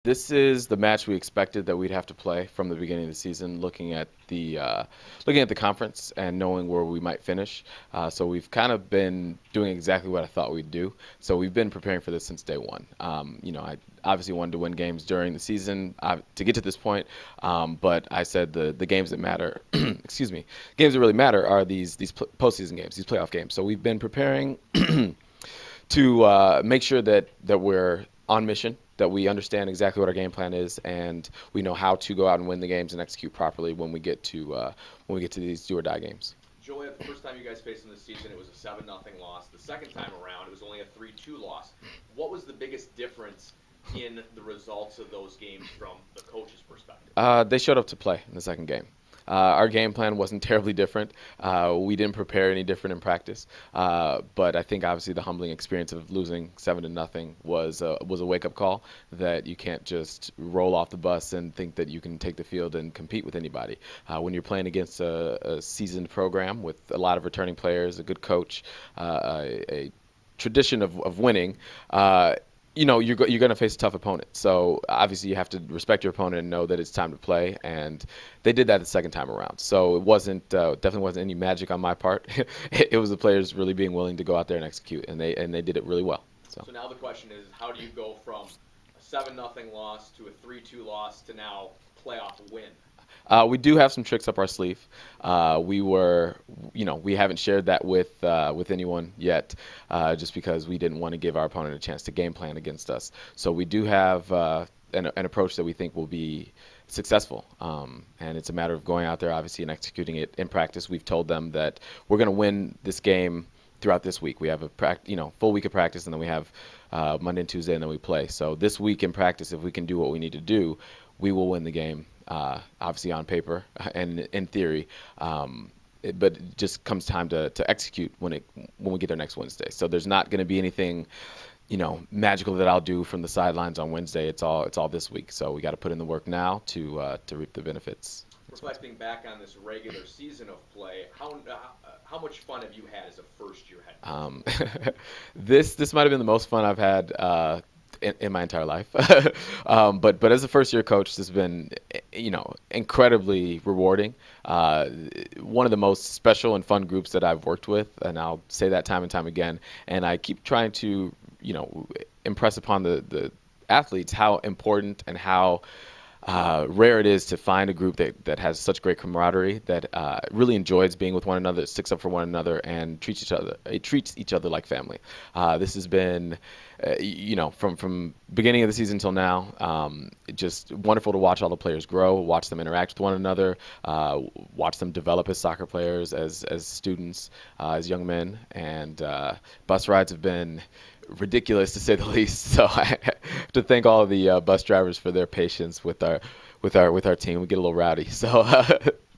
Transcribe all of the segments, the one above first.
This is the match we expected that we'd have to play from the beginning of the season, looking at the conference and knowing where we might finish. So we've kind of been doing exactly what I thought we'd do. So we've been preparing for this since day one. I obviously wanted to win games during the season to get to this point, but I said the games that matter, excuse me, games that really matter are these postseason games, these playoff games. So we've been preparing to make sure that we're on mission, that we understand exactly what our game plan is, and we know how to go out and win the games and execute properly when we get to these do or die games. Joliet, the first time you guys faced them this season, it was a 7-0 loss. The second time around, it was only a 3-2 loss. What was the biggest difference in the results of those games from the coach's perspective? They showed up to play in the second game. Our game plan wasn't terribly different. We didn't prepare any different in practice, but I think obviously the humbling experience of losing 7-0 was a wake-up call that you can't just roll off the bus and think that you can take the field and compete with anybody. When you're playing against a seasoned program with a lot of returning players, a good coach, a tradition of winning, you're going to face a tough opponent. So obviously you have to respect your opponent and know that it's time to play. And they did that the second time around. So it wasn't definitely wasn't any magic on my part. It was the players really being willing to go out there and execute, and they did it really well. So now the question is, how do you go from a 7-0 loss to a 3-2 loss to now playoff win? We do have some tricks up our sleeve. We haven't shared that with anyone yet, just because we didn't want to give our opponent a chance to game plan against us. So we do have an approach that we think will be successful, and it's a matter of going out there, obviously, and executing it in practice. We've told them that we're going to win this game throughout this week. We have a full week of practice, and then we have Monday and Tuesday, and then we play. So this week in practice, if we can do what we need to do, we will win the game. Obviously on paper and in theory, but it just comes time to execute when we get there next Wednesday. So there's not going to be anything, magical that I'll do from the sidelines on Wednesday. It's all this week. So we got to put in the work now to reap the benefits. Reflecting back on this regular season of play, how much fun have you had as a first-year head coach? This might have been the most fun I've had in my entire life. But as a first-year coach, this has been, incredibly rewarding. One of the most special and fun groups that I've worked with, and I'll say that time and time again. And I keep trying to, impress upon the athletes how important and how rare it is to find a group that has such great camaraderie, that really enjoys being with one another, sticks up for one another, and treats each other like family. This has been, from beginning of the season till now, just wonderful to watch all the players grow, watch them interact with one another, watch them develop as soccer players, as students, as young men, and bus rides have been ridiculous to say the least. So I have to thank all of the bus drivers for their patience with our team. We get a little rowdy, so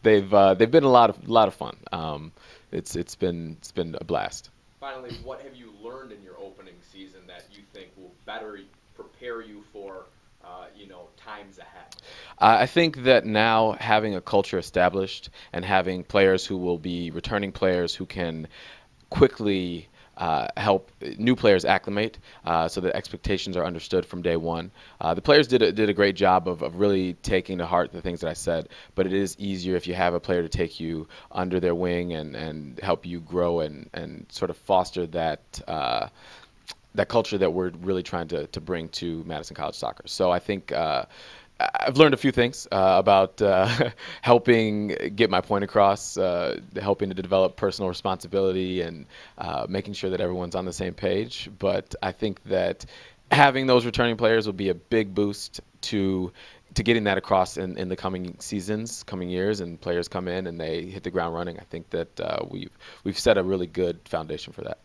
they've been a lot of fun. It's been a blast. Finally, what have you learned in your opening season that you think will better prepare you for times ahead? I think that now having a culture established and having players who will be returning players who can quickly help new players acclimate, so that expectations are understood from day one. The players did a great job of really taking to heart the things that I said, but it is easier if you have a player to take you under their wing and help you grow and sort of foster that culture that we're really trying to bring to Madison College soccer. So I think I've learned a few things about helping get my point across, helping to develop personal responsibility, and making sure that everyone's on the same page. But I think that having those returning players will be a big boost to getting that across in the coming seasons, coming years, and players come in and they hit the ground running. I think that we've set a really good foundation for that.